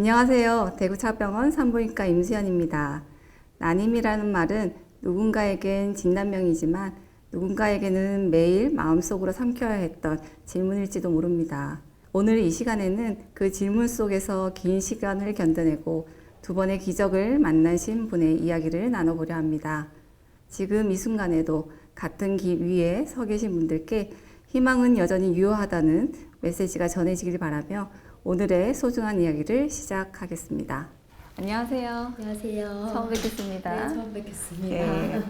안녕하세요. 대구차병원 산부인과 임수연입니다. 난임이라는 말은 누군가에겐 진단명이지만 누군가에게는 매일 마음속으로 삼켜야 했던 질문일지도 모릅니다. 오늘 이 시간에는 그 질문 속에서 긴 시간을 견뎌내고 두 번의 기적을 만나신 분의 이야기를 나눠보려 합니다. 지금 이 순간에도 같은 길 위에 서 계신 분들께 희망은 여전히 유효하다는 메시지가 전해지길 바라며 오늘의 소중한 이야기를 시작하겠습니다. 안녕하세요. 안녕하세요. 처음 뵙겠습니다. 네, 처음 뵙겠습니다. 네.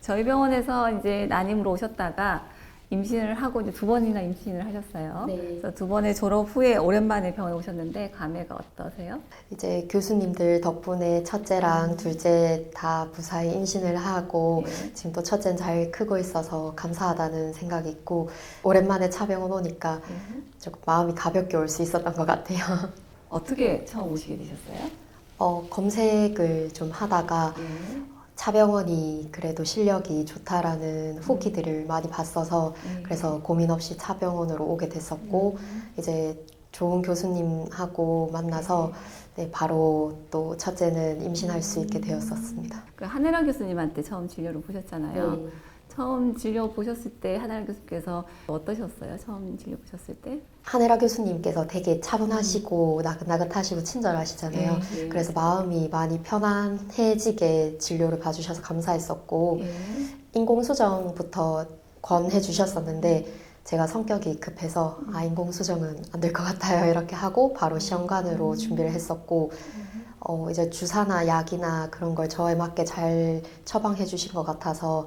저희 병원에서 이제 난임으로 오셨다가 임신을 하고 이제 두 번이나 임신을 하셨어요. 네. 그래서 두 번의 졸업 후에 오랜만에 병원에 오셨는데 감회가 어떠세요? 이제 교수님들 덕분에 첫째랑 둘째 다 무사히 임신을 하고 네. 지금 또 첫째는 잘 크고 있어서 감사하다는 생각이 있고 오랜만에 차병원 오니까 조금 마음이 가볍게 올 수 있었던 것 같아요. 어떻게 처음 오시게 되셨어요? 검색을 좀 하다가 네. 차병원이 그래도 실력이 좋다라는 후기들을 많이 봤어서 네. 그래서 고민 없이 차병원으로 오게 됐었고 이제 좋은 교수님하고 만나서 네, 바로 또 첫째는 임신할 수 있게 되었었습니다. 그 한혜란 교수님한테 처음 진료를 보셨잖아요. 네. 처음 진료 보셨을 때 한혜란 교수님께서 어떠셨어요? 처음 진료 보셨을 때? 한혜라 교수님께서 되게 차분하시고 나긋나긋하시고 친절하시잖아요. 네. 그래서 마음이 많이 편안해지게 진료를 봐주셔서 감사했었고 예. 인공수정부터 권해 주셨었는데 제가 성격이 급해서 인공수정은 안 될 것 같아요 이렇게 하고 바로 시험관으로 준비를 했었고 이제 주사나 약이나 그런 걸 저에 맞게 잘 처방해 주신 것 같아서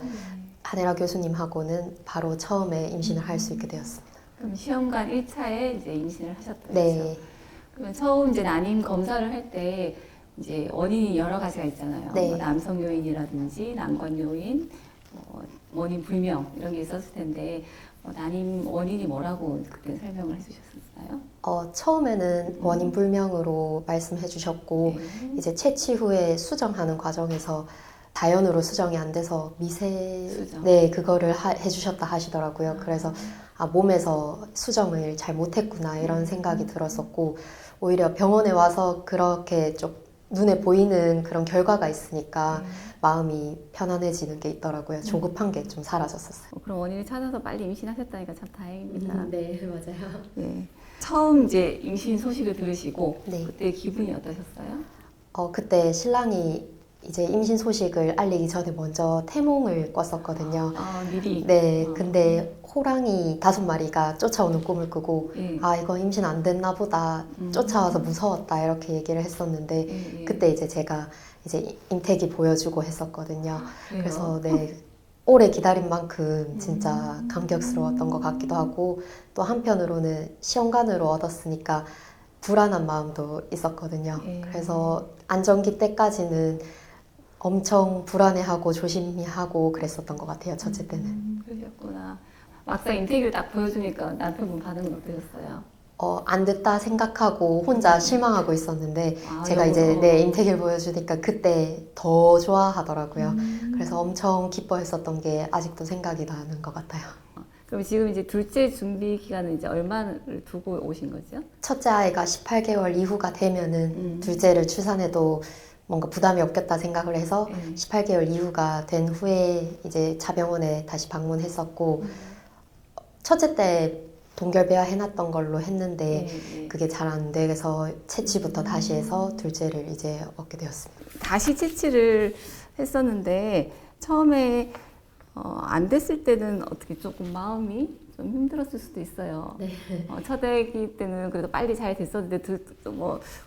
한혜라 교수님하고는 바로 처음에 임신을 할 수 있게 되었습니다. 그럼 시험관 1차에 이제 임신을 하셨던 거죠? 네. 그러면 처음 이제 난임 검사를 할 때 이제 원인이 여러 가지가 있잖아요. 네. 뭐 남성 요인이라든지 난관 요인, 원인 불명 이런 게 있었을 텐데 난임 원인이 뭐라고 그때 설명을 해주셨었나요? 처음에는 원인 불명으로 말씀해 주셨고 이제 채취 후에 수정하는 과정에서 자연으로 수정이 안 돼서 미세 수정. 네 그거를 해주셨다 하시더라고요. 그래서 몸에서 수정을 잘 못했구나 이런 생각이 들었었고 오히려 병원에 와서 그렇게 좀 눈에 보이는 그런 결과가 있으니까 마음이 편안해지는 게 있더라고요. 조급한 게 좀 사라졌었어요. 그럼 원인을 찾아서 빨리 임신하셨다니까 참 다행입니다. 네 맞아요. 네. 처음 이제 임신 소식을 들으시고 네. 그때 기분이 어떠셨어요? 그때 신랑이 이제 임신 소식을 알리기 전에 먼저 태몽을 꿨었거든요. 미리. 네, 근데 호랑이 5마리가 쫓아오는 꿈을 꾸고 예. 이거 임신 안 됐나 보다 쫓아와서 무서웠다 이렇게 얘기를 했었는데 예, 예. 그때 이제 제가 이제 임태기 보여주고 했었거든요. 그래요? 그래서 네, 오래 기다린 만큼 진짜 감격스러웠던 것 같기도 하고 또 한편으로는 시험관으로 얻었으니까 불안한 마음도 있었거든요. 예. 그래서 안정기 때까지는 엄청 불안해하고 조심히 하고 그랬었던 것 같아요. 첫째 때는. 그러셨구나. 막상 인테기를 딱 보여주니까 남편분 반응은 어떠셨어요? 안 됐다 생각하고 혼자 실망하고 있었는데 제가 여보로. 이제 네, 임태기를 보여주니까 그때 더 좋아하더라고요. 그래서 엄청 기뻐했었던 게 아직도 생각이 나는 것 같아요. 그럼 지금 이제 둘째 준비 기간은 이제 얼마를 두고 오신 거죠? 첫째 아이가 18개월 이후가 되면은 둘째를 출산해도 뭔가 부담이 없겠다 생각을 해서 18개월 이후가 된 후에 이제 차병원에 다시 방문했었고 첫째 때 동결배아 해놨던 걸로 했는데 그게 잘 안 돼서 채취부터 다시 해서 둘째를 이제 얻게 되었습니다. 다시 채취를 했었는데 처음에 안 됐을 때는 어떻게 조금 마음이 좀 힘들었을 수도 있어요. 네. 첫 애기 때는 그래도 빨리 잘 됐었는데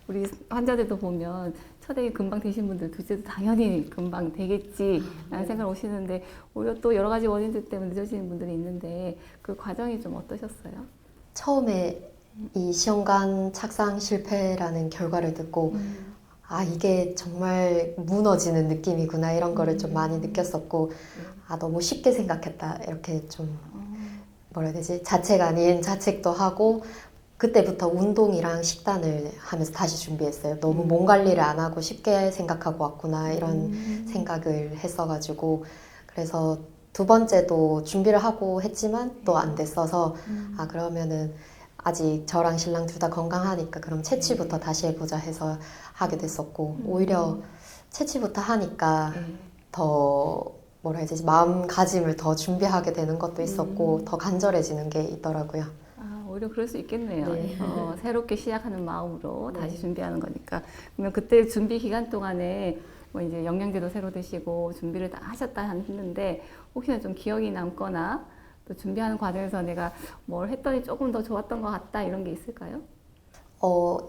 우리 환자들도 보면 첫 애기 금방 되신 분들 둘째도 당연히 금방 되겠지라는 생각을 오시는데 오히려 또 여러 가지 원인들 때문에 늦어지는 분들이 있는데 그 과정이 좀 어떠셨어요? 처음에 이 시험관 착상 실패라는 결과를 듣고 이게 정말 무너지는 느낌이구나 이런 거를 좀 많이 느꼈었고 너무 쉽게 생각했다 이렇게 좀 뭐라 해야 되지? 자책 아닌 자책도 하고 그때부터 운동이랑 식단을 하면서 다시 준비했어요. 너무 몸 관리를 안 하고 쉽게 생각하고 왔구나 이런 생각을 했어가지고 그래서 두 번째도 준비를 하고 했지만 또 안 됐어서 그러면은 아직 저랑 신랑 둘 다 건강하니까 그럼 채취부터 다시 해보자 해서 하게 됐었고 오히려 채취부터 하니까 더 뭐라 해야 되지 마음가짐을 더 준비하게 되는 것도 있었고 더 간절해지는 게 있더라고요. 아, 오히려 그럴 수 있겠네요. 네. 새롭게 시작하는 마음으로 네. 다시 준비하는 거니까. 그러면 그때 준비 기간 동안에 뭐 이제 영양제도 새로 드시고 준비를 다 하셨다 했는데 혹시나 좀 기억이 남거나 또 준비하는 과정에서 내가 뭘 했더니 조금 더 좋았던 것 같다 이런 게 있을까요?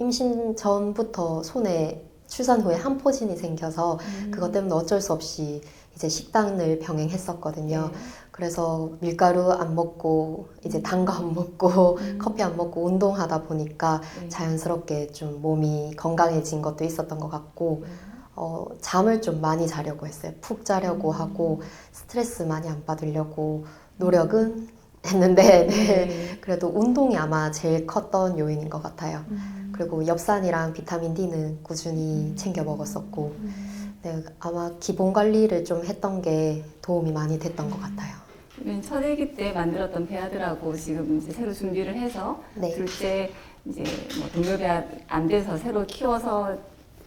임신 전부터 손에 출산 후에 한포진이 생겨서 그것 때문에 어쩔 수 없이 이제 식단을 병행했었거든요. 그래서 밀가루 안 먹고 이제 단 거 안 먹고 커피 안 먹고 운동하다 보니까 자연스럽게 좀 몸이 건강해진 것도 있었던 것 같고 잠을 좀 많이 자려고 했어요. 푹 자려고 하고 스트레스 많이 안 받으려고 노력은 했는데 네. 그래도 운동이 아마 제일 컸던 요인인 것 같아요. 그리고 엽산이랑 비타민 D는 꾸준히 챙겨 먹었었고 네, 아마 기본 관리를 좀 했던 게 도움이 많이 됐던 것 같아요. 첫 아기 때 만들었던 배아들하고 지금 이제 새로 준비를 해서 네. 둘째 이제 뭐 동료배아 안 돼서 새로 키워서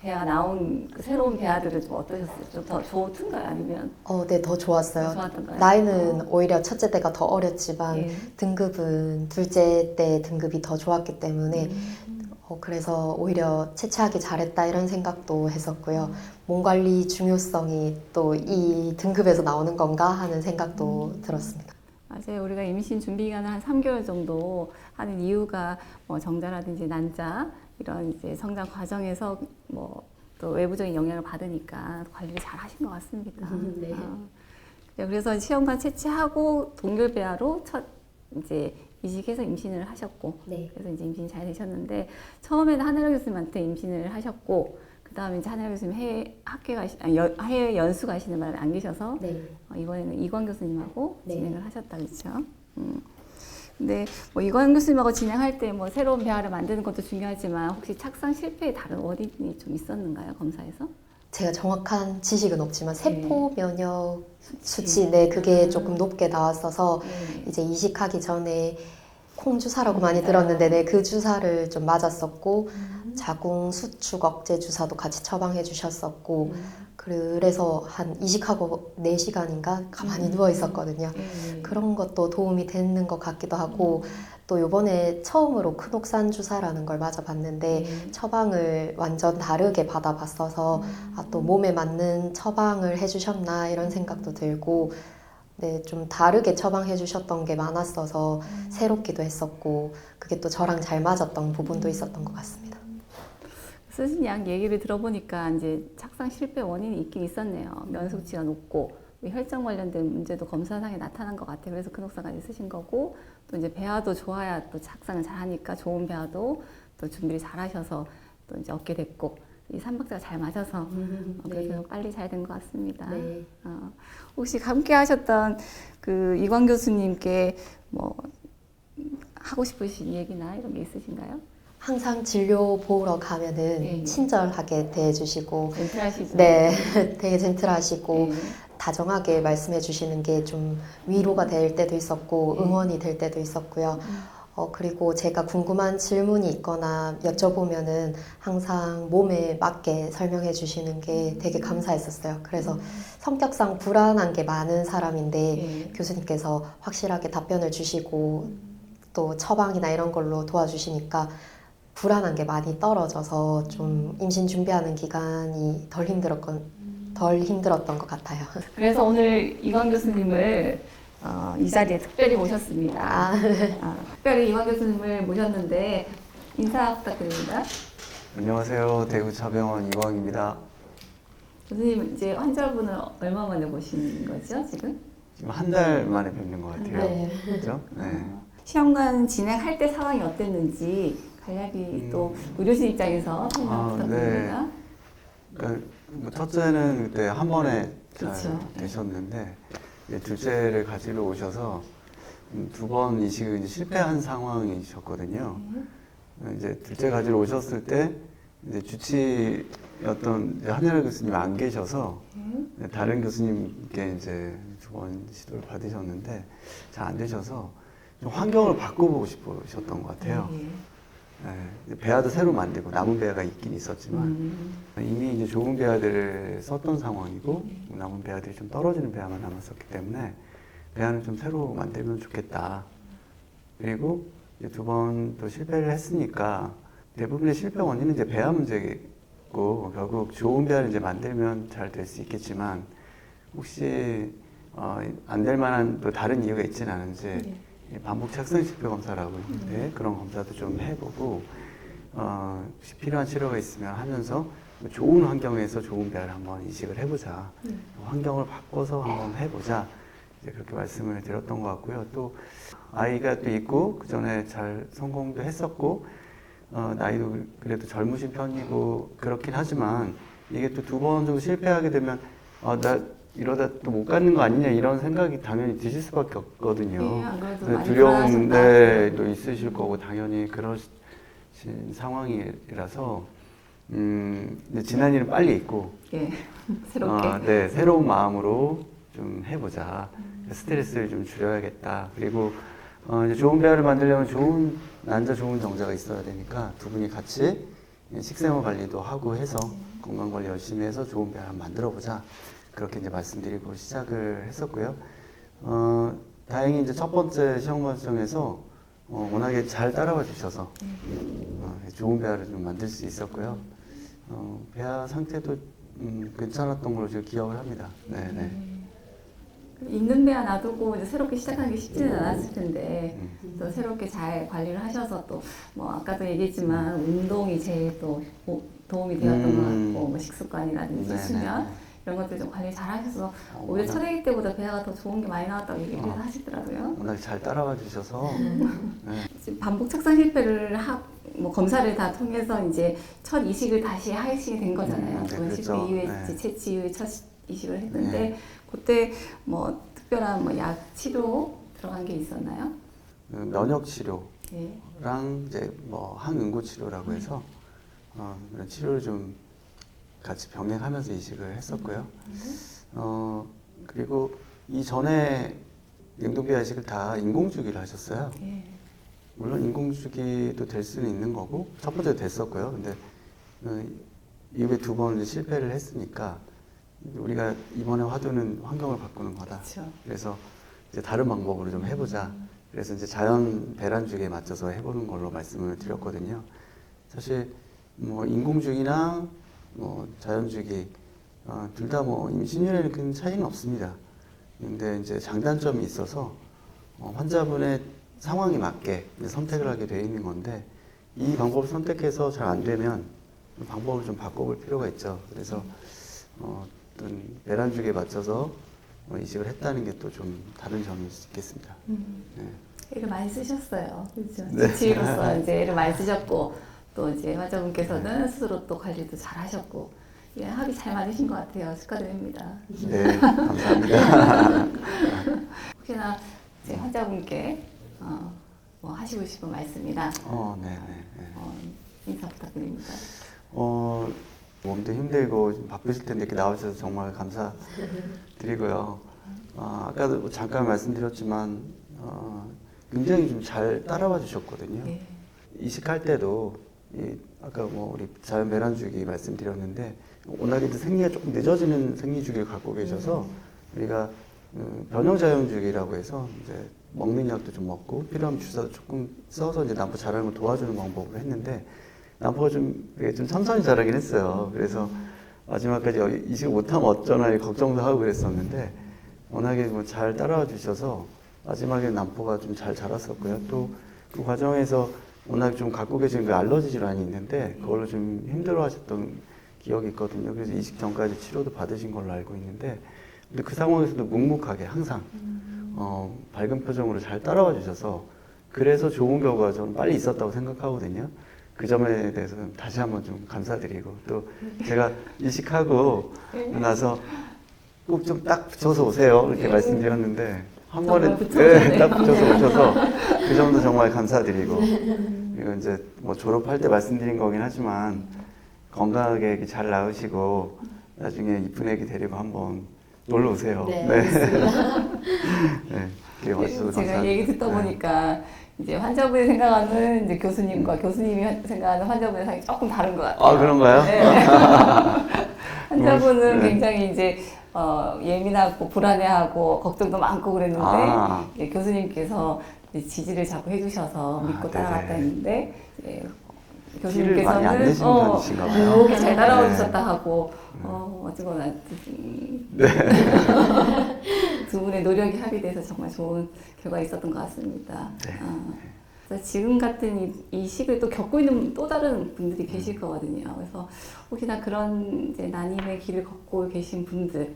배아가 나온 그 새로운 배아들은 좀 어떠셨어요? 좀 더 좋던가요? 아니면 네, 더 좋았어요. 더 좋았던가요? 나이는 오히려 첫째 때가 더 어렸지만 예. 등급은 둘째 때 등급이 더 좋았기 때문에 그래서 오히려 채취하기 잘했다 이런 생각도 했었고요. 몸 관리 중요성이 또 이 등급에서 나오는 건가 하는 생각도 들었습니다. 맞아요. 우리가 임신 준비 기간을 한 3개월 정도 하는 이유가 뭐 정자라든지 난자 이런 이제 성장 과정에서 뭐 또 외부적인 영향을 받으니까 관리를 잘 하신 것 같습니다. 네. 그래서 시험관 채취하고 동결배아로 첫 이제 이식해서 임신을 하셨고, 네. 그래서 이제 임신이 잘 되셨는데 처음에는 한혜라 교수님한테 임신을 하셨고, 그 다음에 이제 한혜라 교수님 해외 연수 가시는 바람에 안 계셔서 네. 이번에는 이관 교수님하고 네. 진행을 하셨다 그렇죠? 근데 뭐 이관 교수님하고 진행할 때 뭐 새로운 배아를 만드는 것도 중요하지만 혹시 착상 실패의 다른 원인이 좀 있었는가요, 검사에서? 제가 정확한 지식은 없지만 세포 면역 수치, 수치. 네, 그게 조금 높게 나왔어서 네. 이제 이식하기 전에 콩 주사라고 많이 맞아요. 들었는데 네, 그 주사를 좀 맞았었고 자궁 수축 억제 주사도 같이 처방해 주셨었고 그래서 한 이식하고 4시간인가 가만히 누워 있었거든요. 그런 것도 도움이 되는 것 같기도 하고 또 요번에 처음으로 크녹산 주사라는 걸 맞아봤는데 처방을 완전 다르게 받아봤어서 또 몸에 맞는 처방을 해주셨나 이런 생각도 들고 네, 좀 다르게 처방해 주셨던 게 많았어서 새롭기도 했었고 그게 또 저랑 잘 맞았던 부분도 있었던 것 같습니다. 쓰신 약 얘기를 들어보니까 이제 착상 실패 원인이 있긴 있었네요. 면수치가 높고 혈전 관련된 문제도 검사상에 나타난 것 같아요. 그래서 크녹산까지 쓰신 거고 또 이제 배아도 좋아야 또 착상을 잘하니까 좋은 배아도 또 준비를 잘하셔서 또 이제 얻게 됐고 이 삼박자가 잘 맞아서 그래서 네. 빨리 잘 된 것 같습니다. 네. 혹시 함께 하셨던 그 이관 교수님께 뭐 하고 싶으신 얘기나 이런 게 있으신가요? 항상 진료 보러 가면은 네. 친절하게 대해주시고 젠틀하시죠? 네, 되게 젠틀하시고 네. 다정하게 말씀해 주시는 게 좀 위로가 될 때도 있었고 응원이 될 때도 있었고요. 그리고 제가 궁금한 질문이 있거나 여쭤보면은 항상 몸에 맞게 설명해 주시는 게 되게 감사했었어요. 그래서 성격상 불안한 게 많은 사람인데 네. 교수님께서 확실하게 답변을 주시고 또 처방이나 이런 걸로 도와주시니까 불안한 게 많이 떨어져서 좀 임신 준비하는 기간이 덜 힘들었던 것 같아요. 그래서 오늘 이관 교수님을 이 자리에 특별히 모셨습니다. 특별히 이관 교수님을 모셨는데 인사 부탁드립니다. 안녕하세요. 대구자병원 이광입니다. 교수님 이제 환자분을 얼마 만에 보신 거죠 지금? 지금 한 달 만에 뵙는 것 같아요. 네. 그죠? 네. 시험관 진행할 때 상황이 어땠는지 간략히 또 의료진 입장에서 설명 부탁드립니다. 그러니까 뭐 첫째는 그때 한 번에 잘 그쵸. 되셨는데 이제 둘째를 가지러 오셔서 2번 이식을 이제 실패한 상황이셨거든요. 이제 둘째 가지러 오셨을 때 이제 주치였던 이제 한혜라 교수님 안 계셔서 다른 교수님께 이제 2번 시도를 받으셨는데 잘 안 되셔서 좀 환경을 바꿔보고 싶으셨던 것 같아요. 네, 배아도 새로 만들고 남은 배아가 있긴 있었지만 이미 이제 좋은 배아들을 썼던 상황이고 남은 배아들이 좀 떨어지는 배아만 남았었기 때문에 배아는 좀 새로 만들면 좋겠다. 그리고 이제 두 번 또 실패를 했으니까 대부분의 실패 원인은 이제 배아 문제고 결국 좋은 배아를 이제 만들면 잘 될 수 있겠지만 혹시 안 될 만한 또 다른 이유가 있지는 않은지 반복 착상 실패 검사라고 있는데 그런 검사도 좀 해보고 혹시 필요한 치료가 있으면 하면서 좋은 환경에서 좋은 배아를 한번 이식을 해보자. 환경을 바꿔서 한번 해보자. 이제 그렇게 말씀을 드렸던 것 같고요. 또 아이가 또 있고 그 전에 잘 성공도 했었고 나이도 그래도 젊으신 편이고 그렇긴 하지만 이게 또 두 번 정도 실패하게 되면 나 이러다 또 못 갖는 거 아니냐 이런 생각이 당연히 드실 수밖에 없거든요. 네, 안 그래도 네, 많이 두려움도 불안하셨다. 있으실 거고 당연히 그러신 상황이라서 이제 지난 일은 빨리 잊고 예, 새롭게. 네, 새로운 마음으로 좀 해보자. 스트레스를 좀 줄여야겠다. 그리고 이제 좋은 배아를 만들려면 좋은 난자 좋은 정자가 있어야 되니까 두 분이 같이 식생활 관리도 하고 해서 건강 관리 열심히 해서 좋은 배아를 한번 만들어 보자. 그렇게 이제 말씀드리고 시작을 했었고요. 다행히 이제 첫 번째 시험 과정에서 워낙에 잘 따라와 주셔서 좋은 배아를 좀 만들 수 있었고요. 배아 상태도 괜찮았던 걸로 제가 기억을 합니다. 네네. 있는 배아 놔두고 이제 새롭게 시작하는 게 쉽지는 않았을 텐데 또 새롭게 잘 관리를 하셔서 또 뭐 아까도 얘기했지만 운동이 제일 또 도움이 되었던 것 같고 뭐 식습관이라든지 네네. 수면 이런 것들 좀 관리 잘 하셔서 오히려 첫 아기 때보다 배아가 더 좋은 게 많이 나왔다고 얘기를 하시더라고요. 워낙 잘 따라와 주셔서 네. 지금 반복 착상 실패를 뭐 검사를 다 통해서 이제 첫 이식을 다시 하시게 된 거잖아요. 네, 원식 그렇죠. 이후에 네. 이제 채취 이후에 첫 이식을 했는데 네. 그때 뭐 특별한 뭐 약 치료 들어간 게 있었나요? 면역 치료랑 예. 이제 뭐 항응고 치료라고 해서 그런 치료를 좀 같이 병행하면서 이식을 했었고요. 그리고 이전에 냉동배아 이식을 다 인공주기를 하셨어요. 예. 물론 인공주기도 될 수는 있는 거고 첫 번째도 됐었고요. 근데 이후에 두 번 실패를 했으니까 우리가 이번에 화두는 환경을 바꾸는 거다. 그렇죠. 그래서 이제 다른 방법으로 좀 해보자. 그래서 이제 자연 배란주기에 맞춰서 해보는 걸로 말씀을 드렸거든요. 사실 뭐 인공주기나 뭐 자연주기 둘 다 뭐 임신율에는 큰 차이는 없습니다. 근데 이제 장단점이 있어서 환자분의 상황에 맞게 선택을 하게 되어 있는 건데 이 방법을 선택해서 잘 안 되면 방법을 좀 바꿔볼 필요가 있죠. 그래서 어떤 배란주기에 맞춰서 이식을 했다는 게 또 좀 다른 점일 수 있겠습니다. 네. 애를 많이 쓰셨어요. 그렇죠. 네. 지치로서 이제 애를 많이 쓰셨고 또 이제 환자분께서는 스스로 또 관리도 잘 하셨고 예, 합이 잘 맞으신 것 같아요. 축하드립니다. 네, 감사합니다. 혹시나 이제 환자분께 뭐 하시고 싶은 말씀이나 네, 네, 네. 인사 부탁드립니다. 몸도 힘들고 좀 바쁘실 텐데 이렇게 나와주셔서 정말 감사드리고요. 아까도 잠깐 말씀드렸지만 굉장히 좀 잘 따라와 주셨거든요. 예. 이식할 때도 아까 뭐 우리 자연 배란주기 말씀드렸는데 워낙에도 생리가 조금 늦어지는 생리주기를 갖고 계셔서 우리가 변형 자연주기라고 해서 이제 먹는 약도 좀 먹고 필요하면 주사도 조금 써서 이제 난포 자라는 걸 도와주는 방법으로 했는데 난포가 좀 천천히 자라긴 했어요. 그래서 마지막까지 이식을 못하면 어쩌나 걱정도 하고 그랬었는데 워낙에 뭐 잘 따라와 주셔서 마지막에 난포가 좀 잘 자랐었고요. 또 그 과정에서 워낙 좀 갖고 계신 그 알러지 질환이 있는데 그걸로 좀 힘들어 하셨던 기억이 있거든요. 그래서 이식 전까지 치료도 받으신 걸로 알고 있는데 근데 그 상황에서도 묵묵하게 항상 밝은 표정으로 잘 따라와 주셔서 그래서 좋은 결과가 저는 빨리 있었다고 생각하거든요. 그 점에 대해서는 다시 한번 좀 감사드리고 또 제가 이식하고 나서 꼭 좀 딱 붙여서 오세요 이렇게 말씀드렸는데 한 번에 딱 붙여서 오셔서 그 점도 정말 감사드리고 그리고 이제 뭐 졸업할 때 말씀드린 거긴 하지만 건강하게 이렇게 잘 낳으시고 나중에 이쁜 애기 데리고 한번 놀러 오세요. 네, 네. 알겠습니다. 네. 이렇게 와주셔서 제가 감사합니다. 얘기 듣다 보니까 이제 환자분이 생각하는 이제 교수님과 교수님이 생각하는 환자분의 상이 조금 다른 것 같아요. 아, 그런가요? 네. 환자분은 네. 굉장히 이제 예민하고 불안해하고 걱정도 많고 그랬는데 아. 이제 교수님께서 이제 지지를 자꾸 해주셔서 믿고 네네. 따라갔다 했는데 이제 티를 많이 안 교수님께서는 내시는 편이신가 봐요. 이렇게 잘 따라와 네. 주셨다 하고 어쨌거나 두 분의 노력이 합의돼서 정말 좋은 결과가 있었던 것 같습니다. 네. 그래서 지금 같은 이 시기를 또 겪고 있는 또 다른 분들이 계실 거거든요. 그래서 혹시나 그런 이제 난임의 길을 걷고 계신 분들,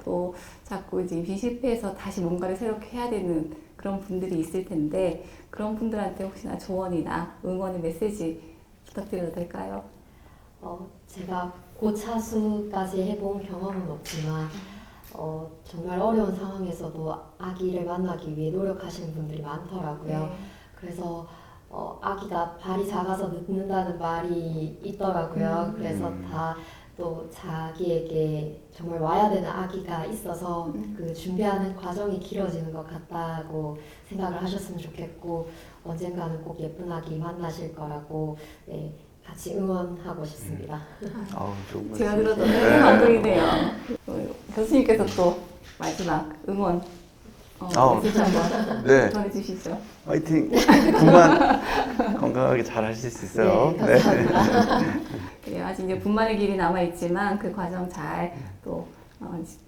또 자꾸 이제 비실패해서 다시 뭔가를 새롭게 해야 되는 그런 분들이 있을 텐데 그런 분들한테 혹시나 조언이나 응원의 메시지 부탁드려도 될까요? 제가 고차수까지 해본 경험은 없지만 정말 어려운 상황에서도 아기를 만나기 위해 노력하시는 분들이 많더라고요. 그래서 아기가 발이 작아서 늦는다는 말이 있더라고요. 그래서 다 또 자기에게 정말 와야 되는 아기가 있어서 그 준비하는 과정이 길어지는 것 같다고 생각을 하셨으면 좋겠고 언젠가는 꼭 예쁜 아기 만나실 거라고 네, 같이 응원하고 싶습니다. 아우, 좋은 제가 말씀. 들어도 되게 감동이네요. 교수님께서 또 마지막 응원 메시지 한번 네. 전해주시죠. 화이팅! 분만 건강하게 잘 하실 수 있어요. 네, 감사합니다. 네, 아직 이제 분만의 길이 남아 있지만 그 과정 잘 또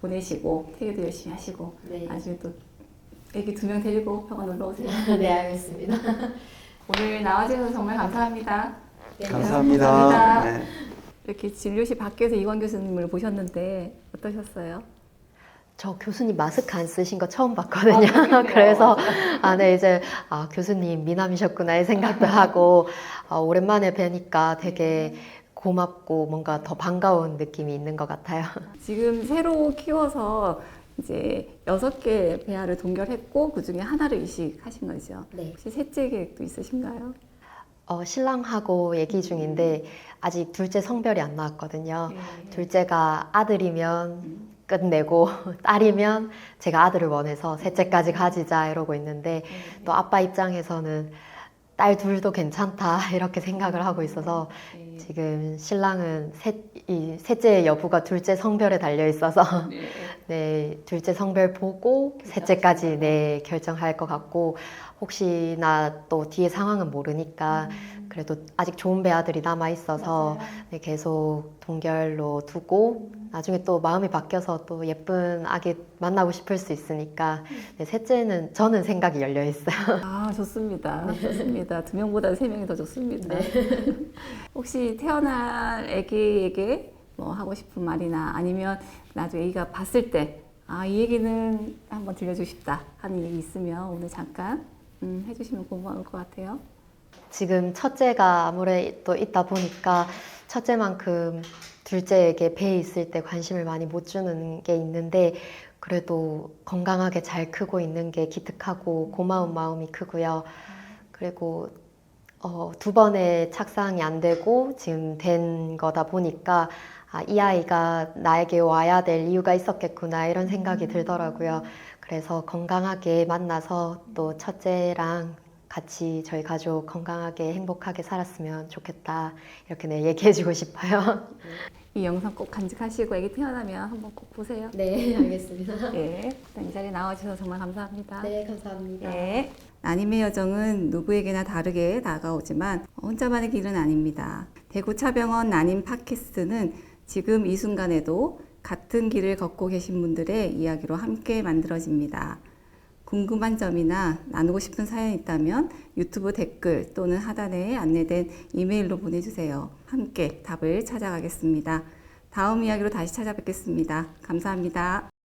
보내시고 퇴교도 열심히 하시고 네. 나중에 또 애기 2명 데리고 병원 놀러 오세요. 네, 알겠습니다. 오늘 나와주셔서 정말 감사합니다. 네, 감사합니다. 감사합니다. 네. 이렇게 진료실 밖에서 이관 교수님을 보셨는데 어떠셨어요? 저 교수님 마스크 안 쓰신 거 처음 봤거든요. 그래서 네 이제 교수님 미남이셨구나 이 생각도 하고 오랜만에 뵈니까 되게 고맙고 뭔가 더 반가운 느낌이 있는 것 같아요. 지금 새로 키워서 이제 6개 배아를 동결했고 그 중에 하나를 이식하신 거죠. 네. 혹시 셋째 계획도 있으신가요? 신랑하고 얘기 중인데 아직 둘째 성별이 안 나왔거든요. 네. 둘째가 아들이면 끝내고 딸이면 제가 아들을 원해서 셋째까지 가지자 이러고 있는데 또 아빠 입장에서는 딸 둘도 괜찮다 이렇게 생각을 하고 있어서 지금 신랑은 이 셋째의 여부가 둘째 성별에 달려 있어서 네, 둘째 성별 보고 셋째까지 네, 결정할 것 같고 혹시나 또 뒤에 상황은 모르니까 그래도 아직 좋은 배아들이 남아 있어서 네, 계속 동결로 두고 나중에 또 마음이 바뀌어서 또 예쁜 아기 만나고 싶을 수 있으니까 네, 셋째는 저는 생각이 열려 있어요. 아, 좋습니다. 좋습니다. 2명보다 3명이 더 좋습니다. 혹시 태어날 아기에게 뭐 하고 싶은 말이나 아니면 나중에 아기가 봤을 때 이 얘기는 한번 들려주고 싶다 하는 얘기 있으면 오늘 잠깐 해주시면 고마울 것 같아요. 지금 첫째가 아무래도 있다 보니까 첫째만큼 둘째에게 배에 있을 때 관심을 많이 못 주는 게 있는데 그래도 건강하게 잘 크고 있는 게 기특하고 고마운 마음이 크고요. 그리고 2번의 착상이 안 되고 지금 된 거다 보니까 이 아이가 나에게 와야 될 이유가 있었겠구나 이런 생각이 들더라고요. 그래서 건강하게 만나서 또 첫째랑 같이 저희 가족 건강하게 행복하게 살았으면 좋겠다 이렇게 네, 얘기해주고 싶어요. 이 영상 꼭 간직하시고 아기 태어나면 한번 꼭 보세요. 네, 알겠습니다. 네, 이 자리에 나와주셔서 정말 감사합니다. 네, 감사합니다. 네. 난임의 여정은 누구에게나 다르게 다가오지만 혼자만의 길은 아닙니다. 대구차병원 난임 팟캐스트는 지금 이 순간에도 같은 길을 걷고 계신 분들의 이야기로 함께 만들어집니다. 궁금한 점이나 나누고 싶은 사연이 있다면 유튜브 댓글 또는 하단에 안내된 이메일로 보내주세요. 함께 답을 찾아가겠습니다. 다음 이야기로 다시 찾아뵙겠습니다. 감사합니다.